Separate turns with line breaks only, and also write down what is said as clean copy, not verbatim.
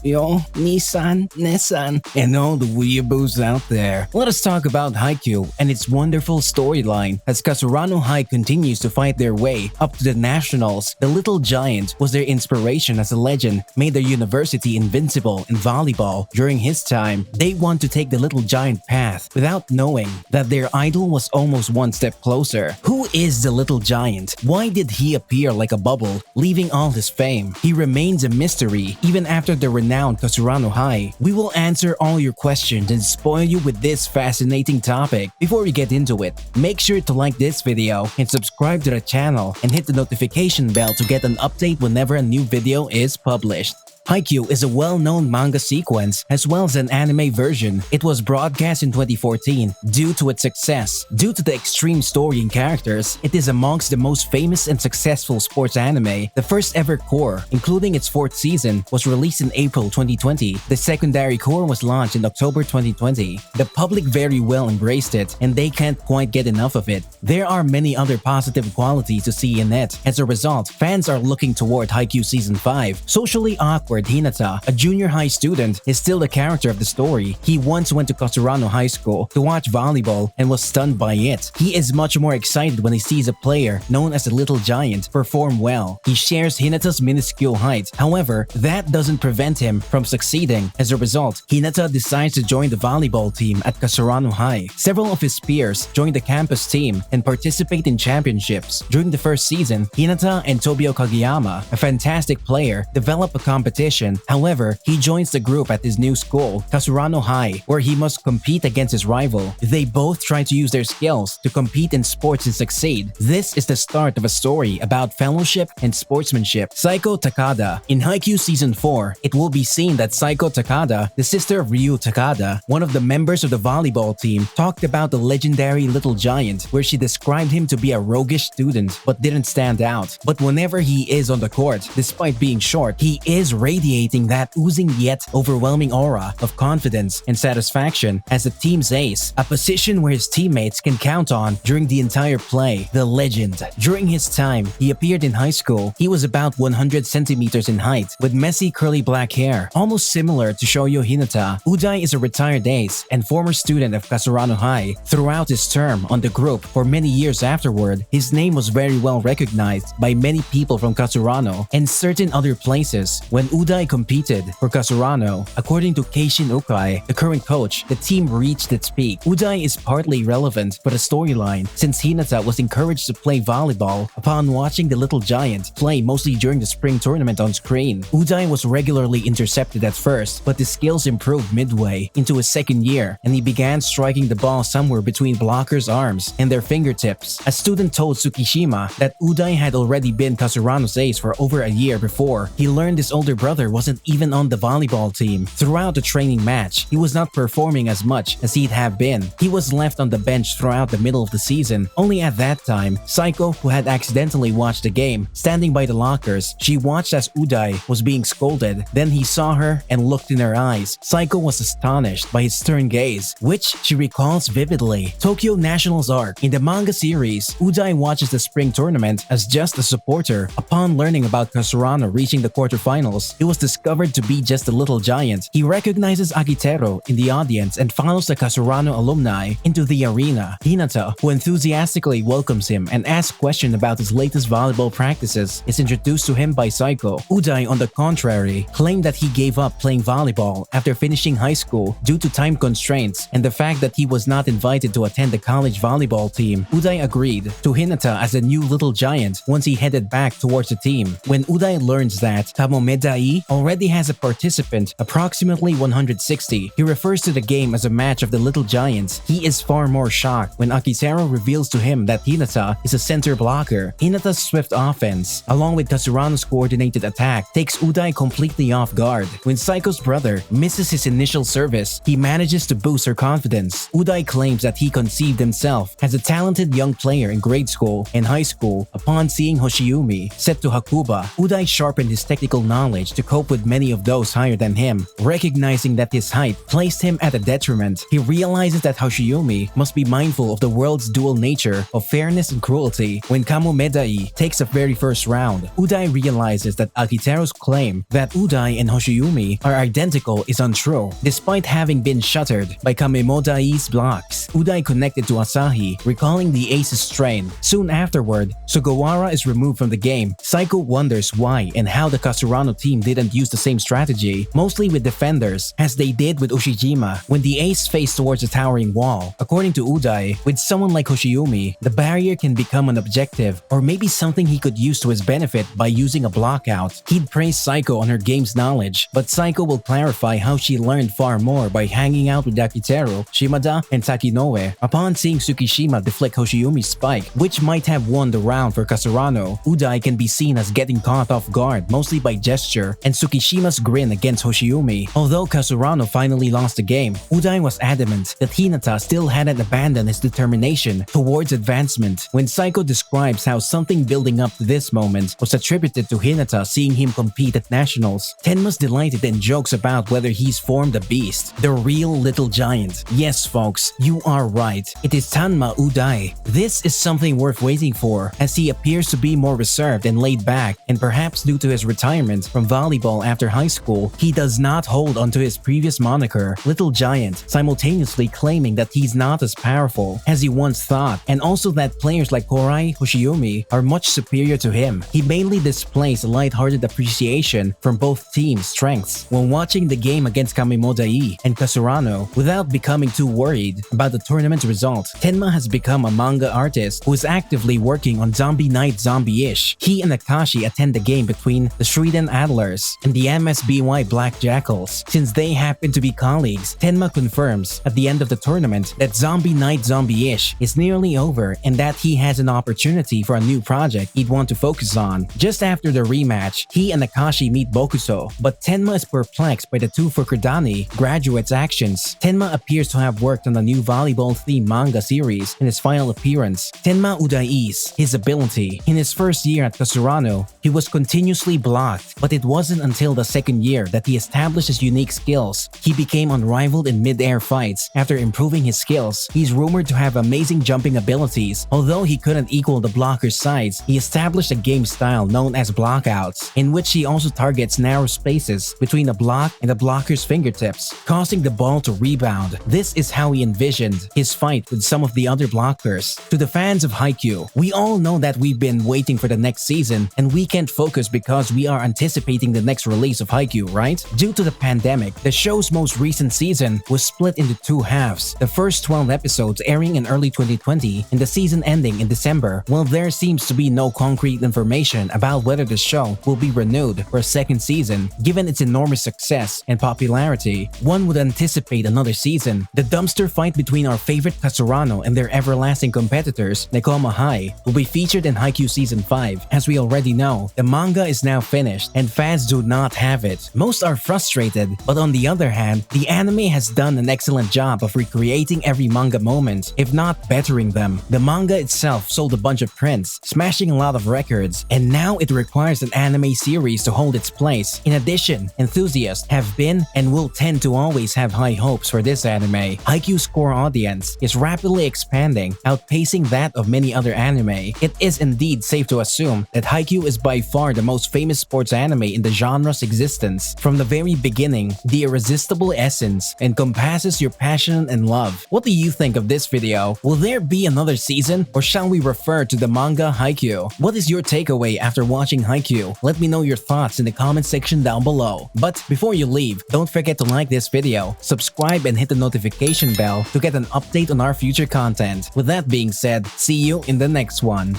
Yo, Nissan, Nissan, and all the weeaboos out there. Let us talk about Haikyuu and its wonderful storyline as Karasuno High continues to fight their way up to the nationals. The little giant was their inspiration as a legend, made their university invincible in volleyball. During his time, they want to take the little giant path without knowing that their idol was almost one step closer. Who is the little giant? Why did he appear like a bubble, leaving all his fame? He remains a mystery even after the renowned Karasuno High. We will answer all your questions and spoil you with this fascinating topic. Before we get into it, make sure to like this video and subscribe to the channel and hit the notification bell to get an update whenever a new video is published. Haikyuu is a well-known manga sequence as well as an anime version. It was broadcast in 2014 due to its success. Due to the extreme story and characters, it is amongst the most famous and successful sports anime. The first ever core, including its fourth season, was released in April 2020. The secondary core was launched in October 2020. The public very well embraced it, and they can't quite get enough of it. There are many other positive qualities to see in it. As a result, fans are looking toward Haikyuu Season 5. Socially awkward Hinata, a junior high student, is still the character of the story. He once went to Karasuno High School to watch volleyball and was stunned by it. He is much more excited when he sees a player known as the Little Giant perform well. He shares Hinata's minuscule height. However, that doesn't prevent him from succeeding. As a result, Hinata decides to join the volleyball team at Karasuno High. Several of his peers join the campus team and participate in championships. During the first season, Hinata and Tobio Kageyama, a fantastic player, develop a competition. However, he joins the group at his new school, Karasuno High, where he must compete against his rival. They both try to use their skills to compete in sports and succeed. This is the start of a story about fellowship and sportsmanship. Saiko Takada. In Haikyuu Season 4, it will be seen that Saiko Takada, the sister of Ryu Takada, one of the members of the volleyball team, talked about the legendary Little Giant, where she described him to be a roguish student but didn't stand out. But whenever he is on the court, despite being short, he is radiating that oozing yet overwhelming aura of confidence and satisfaction as the team's ace, a position where his teammates can count on during the entire play. The legend. During his time, he appeared in high school. He was about 100 centimeters in height, with messy curly black hair, almost similar to Shoyo Hinata. Udai is a retired ace and former student of Karasuno High. Throughout his term on the group for many years afterward, his name was very well recognized by many people from Karasuno and certain other places. When Udai competed for Karasuno, according to Keishin Ukai, the current coach, the team reached its peak. Udai is partly relevant for the storyline since Hinata was encouraged to play volleyball upon watching the Little Giant play mostly during the spring tournament on screen. Udai was regularly intercepted at first, but his skills improved midway into his second year and he began striking the ball somewhere between blockers' arms and their fingertips. A student told Tsukishima that Udai had already been Karasuno's ace for over a year before. He learned his older brother wasn't even on the volleyball team. Throughout the training match, he was not performing as much as he'd have been. He was left on the bench throughout the middle of the season. Only at that time, Saiko, who had accidentally watched the game, standing by the lockers, she watched as Udai was being scolded. Then he saw her and looked in her eyes. Saiko was astonished by his stern gaze, which she recalls vividly. Tokyo Nationals arc. In the manga series, Udai watches the spring tournament as just a supporter. Upon learning about Karasuno reaching the quarterfinals, it was discovered to be just a Little Giant. He recognizes Agitero in the audience and follows the Karasuno alumni into the arena. Hinata, who enthusiastically welcomes him and asks questions about his latest volleyball practices, is introduced to him by Saiko. Udai, on the contrary, claimed that he gave up playing volleyball after finishing high school due to time constraints and the fact that he was not invited to attend the college volleyball team. Udai agreed to Hinata as a new Little Giant once he headed back towards the team. When Udai learns that Tamomedai already has a participant approximately 160, he refers to the game as a match of the Little Giants. He is far more shocked when Akitaro reveals to him that Hinata is a center blocker. Hinata's swift offense, along with Karasuno's coordinated attack, takes Udai completely off guard. When Saiko's brother misses his initial service, he manages to boost her confidence. Udai claims that he conceived himself as a talented young player in grade school and high school upon seeing Hoshiumi set to Hakuba. Udai sharpened his technical knowledge to cope with many of those higher than him. Recognizing that his height placed him at a detriment, he realizes that Hoshiyumi must be mindful of the world's dual nature of fairness and cruelty. When Kamomedai takes the very first round, Udai realizes that Akiteru's claim that Udai and Hoshiyumi are identical is untrue. Despite having been shattered by Kamemodai's blocks, Udai connected to Asahi, recalling the ace's strain. Soon afterward, Sugawara is removed from the game. Saiko wonders why and how the Kasurano team didn't use the same strategy, mostly with defenders, as they did with Ushijima when the ace faced towards a towering wall. According to Udai, with someone like Hoshiyumi, the barrier can become an objective, or maybe something he could use to his benefit by using a blockout. He'd praise Saiko on her game's knowledge, but Saiko will clarify how she learned far more by hanging out with Akiteru, Shimada, and Takinoue. Upon seeing Tsukishima deflect Hoshiyumi's spike, which might have won the round for Kasurano, Udai can be seen as getting caught off guard mostly by gesture and Tsukishima's grin against Hoshiyumi. Although Kasurano finally lost the game, Udai was adamant that Hinata still hadn't abandoned his determination towards advancement. When Saiko describes how something building up to this moment was attributed to Hinata seeing him compete at nationals, Tenma's delighted and jokes about whether he's formed a beast, the real little giant. Yes folks, you are right. It is Tenma Udai. This is something worth waiting for, as he appears to be more reserved and laid back, and perhaps due to his retirement from volleyball after high school, he does not hold onto his previous moniker, Little Giant, simultaneously claiming that he's not as powerful as he once thought, and also that players like Korai Hoshiyumi are much superior to him. He mainly displays a lighthearted appreciation from both teams' strengths when watching the game against Kamemodai and Kasurano without becoming too worried about the tournament's result. Tenma has become a manga artist who is actively working on Zombie Knight Zombie-ish. He and Akashi attend the game between the Shreden Adlers and the MSBY Black Jackals. Since they happen to be colleagues, Tenma confirms at the end of the tournament that Zombie Knight Zombie-ish is nearly over and that he has an opportunity for a new project he'd want to focus on. Just after the rematch, he and Akashi meet Bokuso, but Tenma is perplexed by the two Fukudani graduates' actions. Tenma appears to have worked on a new volleyball-themed manga series in his final appearance. Tenma Udai's his ability. In his first year at Kasurano, he was continuously blocked, but it wasn't until the second year that he established his unique skills. He became unrivaled in mid-air fights. After improving his skills, he's rumored to have amazing jumping abilities. Although he couldn't equal the blocker's size, he established a game style known as blockouts, in which he also targets narrow spaces between the block and the blocker's fingertips, causing the ball to rebound. This is how he envisioned his fight with some of the other blockers. To the fans of Haikyuu, we all know that we've been waiting for the next season, and we can't focus because we are anticipating the next release of Haikyuu, right? Due to the pandemic, the show's most recent season was split into two halves, the first 12 episodes airing in early 2020 and the season ending in December. While there seems to be no concrete information about whether the show will be renewed for a second season, given its enormous success and popularity, one would anticipate another season. The dumpster fight between our favorite Kasurano and their everlasting competitors, Nekoma High, will be featured in Haikyuu Season 5. As we already know, the manga is now finished and fans do not have it. Most are frustrated, but on the other hand, the anime has done an excellent job of recreating every manga moment, if not bettering them. The manga itself sold a bunch of prints, smashing a lot of records, and now it requires an anime series to hold its place. In addition, enthusiasts have been and will tend to always have high hopes for this anime. Haikyuu's core audience is rapidly expanding, outpacing that of many other anime. It is indeed safe to assume that Haikyuu is by far the most famous sports anime in the genre's existence. From the very beginning, the irresistible essence encompasses your passion and love. What do you think of this video? Will there be another season, or shall we refer to the manga Haikyuu? What is your takeaway after watching Haikyuu? Let me know your thoughts in the comment section down below. But before you leave, don't forget to like this video, subscribe and hit the notification bell to get an update on our future content. With that being said, see you in the next one.